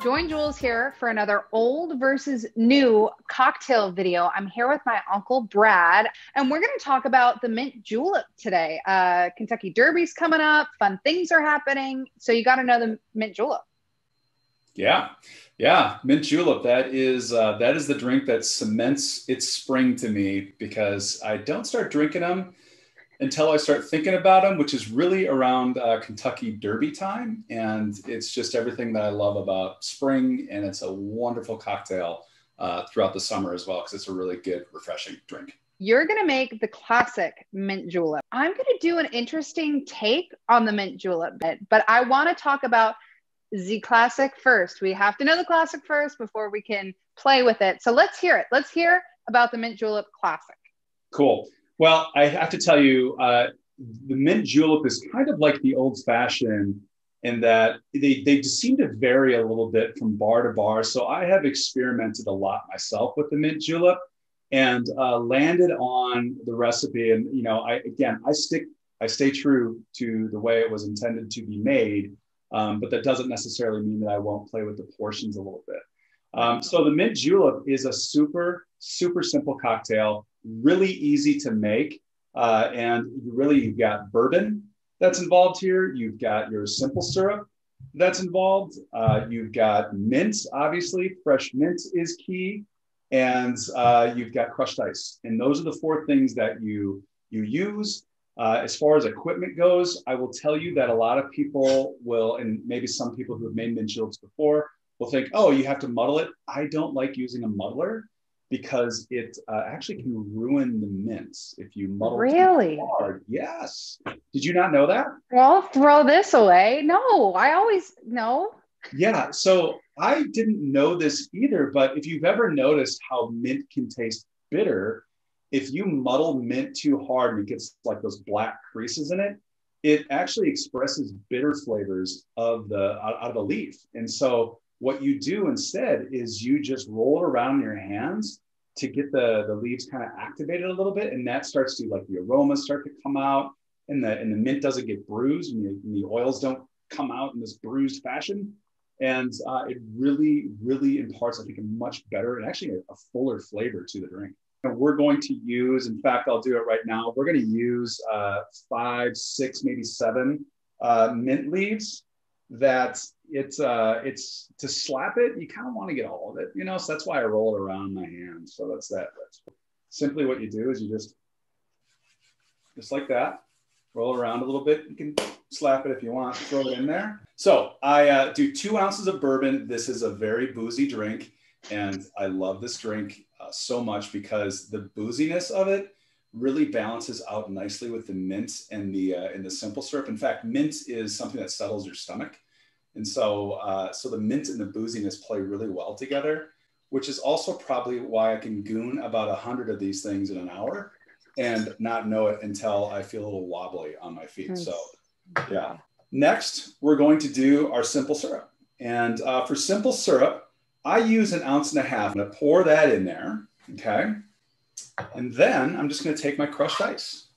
Join Jules here for another old versus new cocktail video. I'm here with my uncle Brad, and we're going to talk about the Mint Julep today. Kentucky Derby's coming up, fun things are happening. So you got to know the Mint Julep. Yeah. Mint Julep. That is the drink that cements its spring to me, because I don't start drinking them until I start thinking about them, which is really around Kentucky Derby time. And it's just everything that I love about spring. And it's a wonderful cocktail throughout the summer as well, because it's a really good, refreshing drink. You're going to make the classic Mint Julep. I'm going to do an interesting take on the Mint Julep bit, but I want to talk about the classic first. We have to know the classic first before we can play with it. So let's hear it. Let's hear about the Mint Julep classic. Cool. Well, I have to tell you, the Mint Julep is kind of like the old fashioned in that they just seem to vary a little bit from bar to bar. So I have experimented a lot myself with the Mint Julep and landed on the recipe. And, you know, I stay true to the way it was intended to be made. But that doesn't necessarily mean that I won't play with the portions a little bit. So the Mint Julep is a super, super simple cocktail, really easy to make. And you've got bourbon that's involved here. You've got your simple syrup that's involved. You've got mint, obviously, fresh mint is key. And you've got crushed ice. And those are the four things that you use. As far as equipment goes, I will tell you that a lot of people will, and maybe some people who have made mint juleps before will think, oh, you have to muddle it. I don't like using a muddler because it actually can ruin the mints if you muddle too hard. Yes. Did you not know that? Well, throw this away. No, I always know. Yeah. So I didn't know this either, but if you've ever noticed how mint can taste bitter, if you muddle mint too hard and it gets like those black creases in it, it actually expresses bitter flavors out of the leaf. And so what you do instead is you just roll it around in your hands to get the leaves kind of activated a little bit. And that starts to, like, the aromas start to come out and the mint doesn't get bruised and the oils don't come out in this bruised fashion. And it really, really imparts, I think, a much better and actually a fuller flavor to the drink. And we're going to use, in fact, I'll do it right now. We're going to use 5, 6, maybe 7 mint leaves. That it's to slap it, you kind of want to get all of it, you know, so that's why I roll it around in my hand. So that's simply what you do is you just like that, roll it around a little bit. You can slap it if you want, throw it in there. So I do 2 ounces of bourbon. This is a very boozy drink. And I love this drink so much because the booziness of it really balances out nicely with the mint and the simple syrup. In fact, mint is something that settles your stomach. And so the mint and the booziness play really well together, which is also probably why I can goon about 100 of these things in an hour and not know it until I feel a little wobbly on my feet. So yeah. Next, we're going to do our simple syrup. And for simple syrup, I use 1.5 ounces. I'm going to pour that in there, okay? And then I'm just going to take my crushed ice.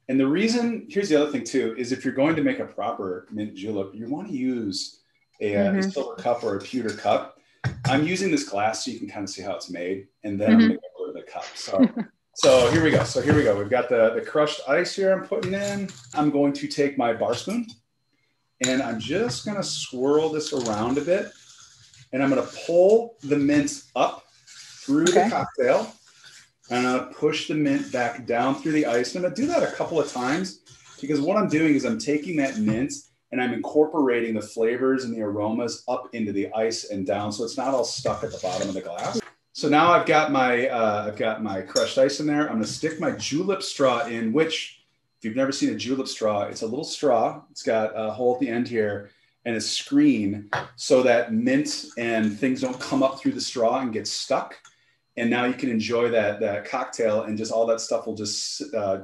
And the reason, here's the other thing too, is if you're going to make a proper mint julep, you want to use a silver cup or a pewter cup. I'm using this glass so you can kind of see how it's made. And then I'm going to go over the cup. So here we go. We've got the crushed ice here I'm putting in. I'm going to take my bar spoon and I'm just going to swirl this around a bit. And I'm going to pull the mint up through the cocktail. And I'm going to push the mint back down through the ice. And I'm going to do that a couple of times because what I'm doing is I'm taking that mint and I'm incorporating the flavors and the aromas up into the ice and down. So it's not all stuck at the bottom of the glass. So now I've got my crushed ice in there. I'm going to stick my julep straw in, which if you've never seen a julep straw, it's a little straw. It's got a hole at the end here and a screen so that mint and things don't come up through the straw and get stuck. And now you can enjoy that cocktail and just all that stuff will just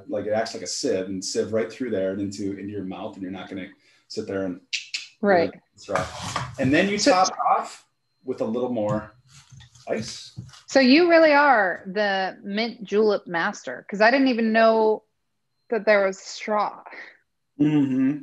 like it acts like a sieve and sieve right through there and into your mouth, and you're not going to sit there and right. And then you top off with a little more ice. So you really are the mint julep master, because I didn't even know that there was straw. Mm-hmm.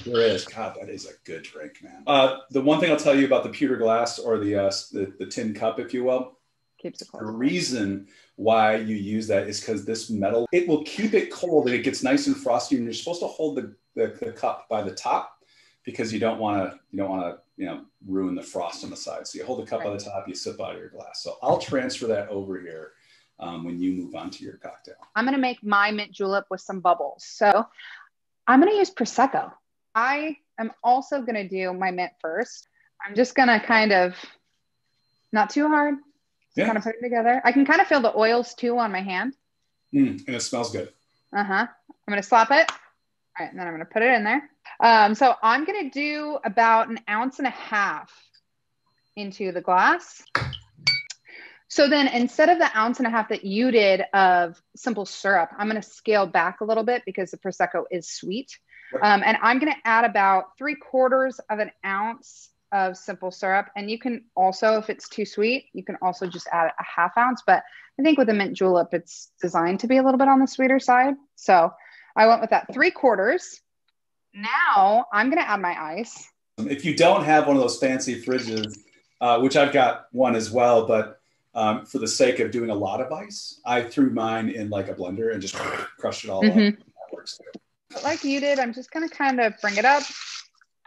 There is. God, that is a good drink, man. The one thing I'll tell you about the pewter glass or the tin cup, if you will, Keeps it cold. the reason why you use that is because this metal, it will keep it cold and it gets nice and frosty. And you're supposed to hold the cup by the top because you don't want to ruin the frost on the side. So you hold the cup by the top, you sip out of your glass. So I'll transfer that over here when you move on to your cocktail. I'm going to make my mint julep with some bubbles. So I'm going to use Prosecco. I am also going to do my mint first. I'm just going to kind of, not too hard, kind of put it together. I can kind of feel the oils too on my hand. And it smells good. I'm going to slap it. All right, and then I'm going to put it in there. So I'm going to do about 1.5 ounces into the glass. So then instead of the 1.5 ounces that you did of simple syrup, I'm going to scale back a little bit because the Prosecco is sweet. And I'm going to add about 3/4 of an ounce of simple syrup. And you can also, if it's too sweet, you can also just add 1/2 ounce. But I think with a mint julep, it's designed to be a little bit on the sweeter side. So I went with that 3/4. Now I'm going to add my ice. If you don't have one of those fancy fridges, which I've got one as well, but for the sake of doing a lot of ice, I threw mine in like a blender and just crushed it all up. That works too. But like you did, I'm just going to kind of bring it up,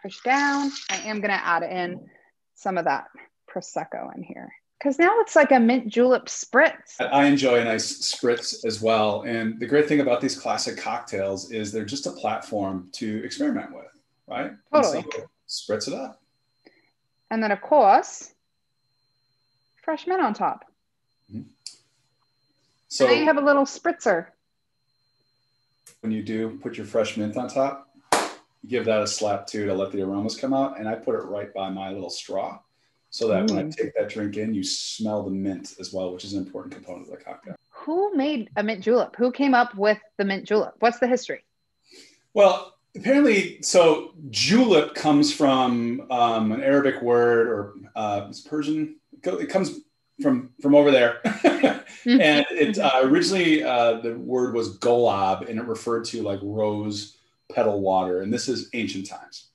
push down. I am going to add in some of that Prosecco in here because now it's like a mint julep spritz. I enjoy a nice spritz as well. And the great thing about these classic cocktails is they're just a platform to experiment with, right? Totally. And so spritz it up. And then, of course, fresh mint on top. So now you have a little spritzer. When you do put your fresh mint on top, you give that a slap too to let the aromas come out. And I put it right by my little straw so that when I take that drink in, you smell the mint as well, which is an important component of the cocktail. Who made a mint julep? Who came up with the mint julep? What's the history? Well, apparently, so julep comes from an Arabic word, or it's Persian. It comes from over there. And it originally, the word was golab, and it referred to like rose petal water. And this is ancient times.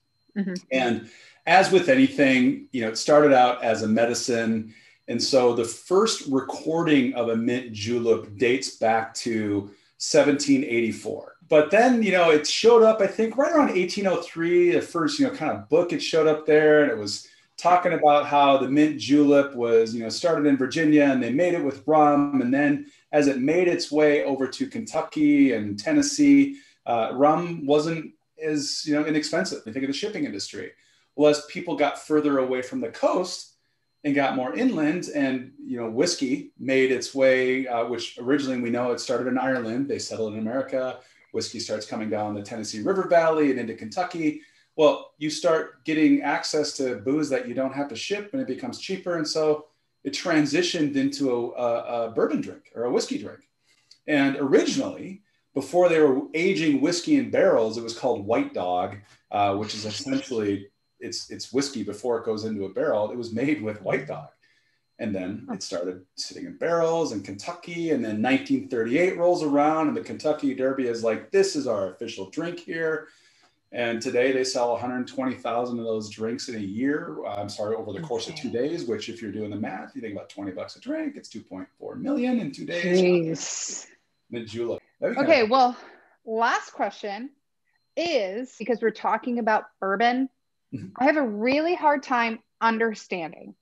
And as with anything, it started out as a medicine. And so the first recording of a mint julep dates back to 1784. But then, it showed up, I think, right around 1803, the first, kind of book, it showed up there, and it was talking about how the mint julep was, started in Virginia and they made it with rum. And then as it made its way over to Kentucky and Tennessee, rum wasn't as, inexpensive. I think of the shipping industry. Well, as people got further away from the coast and got more inland, and, whiskey made its way, which originally we know it started in Ireland. They settled in America. Whiskey starts coming down the Tennessee River Valley and into Kentucky. Well, you start getting access to booze that you don't have to ship, and it becomes cheaper. And so it transitioned into a bourbon drink or a whiskey drink. And originally, before they were aging whiskey in barrels, it was called White Dog, which is essentially it's whiskey before it goes into a barrel. It was made with White Dog. And then it started sitting in barrels in Kentucky. And then 1938 rolls around, and the Kentucky Derby is like, this is our official drink here. And today they sell 120,000 of those drinks in a year. Over the course of 2 days, which if you're doing the math, you think about $20 a drink, it's 2.4 million in 2 days. Jeez. Mint julep. Okay, well, last question is, because we're talking about bourbon, I have a really hard time understanding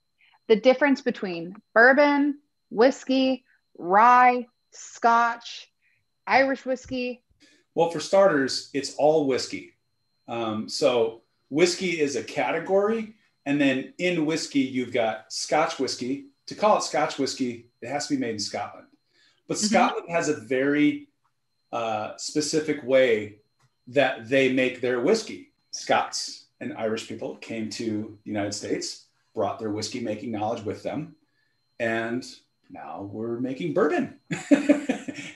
the difference between bourbon, whiskey, rye, Scotch, Irish whiskey. Well, for starters, it's all whiskey. So whiskey is a category, and then in whiskey, you've got Scotch whiskey. To call it Scotch whiskey, it has to be made in Scotland. But Scotland has a very specific way that they make their whiskey. Scots and Irish people came to the United States, brought their whiskey making knowledge with them, and now we're making bourbon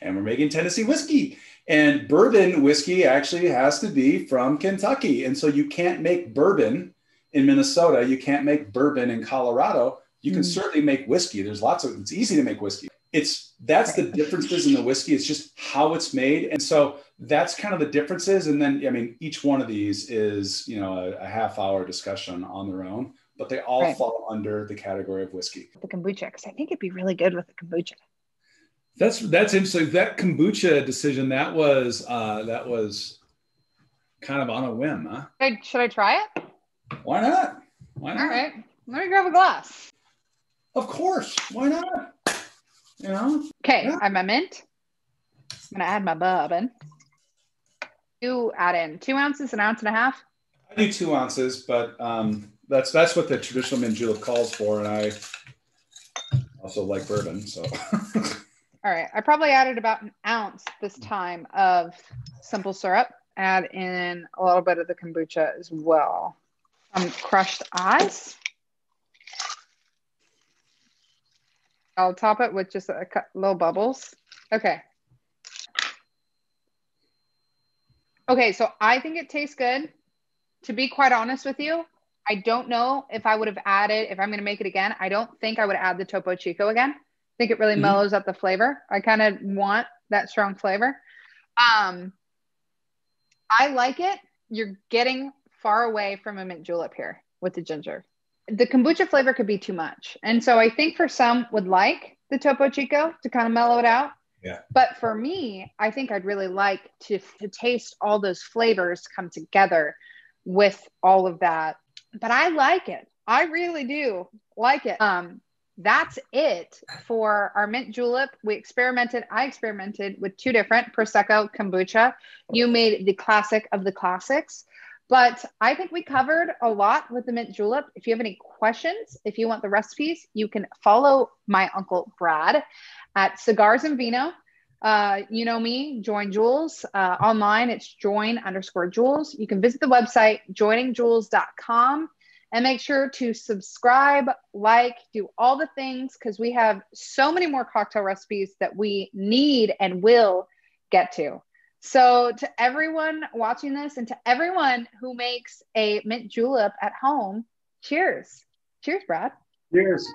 and we're making Tennessee whiskey. And bourbon whiskey actually has to be from Kentucky. And so you can't make bourbon in Minnesota. You can't make bourbon in Colorado. You can certainly make whiskey. It's easy to make whiskey. that's the differences in the whiskey. It's just how it's made. And so that's kind of the differences. And then, I mean, each one of these is, a half hour discussion on their own, but they all fall under the category of whiskey. The kombucha, because I think it'd be really good with the kombucha. That's interesting. That kombucha decision, that was kind of on a whim, huh? Should I try it? Why not? All right. Let me grab a glass. Of course. Why not? Okay, I have my mint. I'm going to add my bourbon. You add in 2 ounces, 1.5 ounces? I do 2 ounces, but that's what the traditional Mint Julep calls for, and I also like bourbon, so. All right, I probably added about 1 ounce this time of simple syrup. Add in a little bit of the kombucha as well. Crushed ice. I'll top it with just a little bubbles. Okay. Okay, so I think it tastes good. To be quite honest with you, I don't know if I would have added, if I'm going to make it again, I don't think I would add the Topo Chico again. I think it really mellows up the flavor. I kind of want that strong flavor. I like it. You're getting far away from a mint julep here with the ginger. The kombucha flavor could be too much. And so I think for some would like the Topo Chico to kind of mellow it out. Yeah. But for me, I think I'd really like to taste all those flavors come together with all of that. But I like it. I really do like it. That's it for our mint julep. I experimented with 2 different Prosecco kombucha. You made the classic of the classics. But I think we covered a lot with the mint julep. If you have any questions, if you want the recipes, you can follow my Uncle Brad at Cigars and Vino. You know me, Join Jules. Online, it's join_Jules. You can visit the website, joiningjules.com, and make sure to subscribe, do all the things, because we have so many more cocktail recipes that we need and will get to. So to everyone watching this and to everyone who makes a mint julep at home, cheers. Cheers, Brad. Cheers.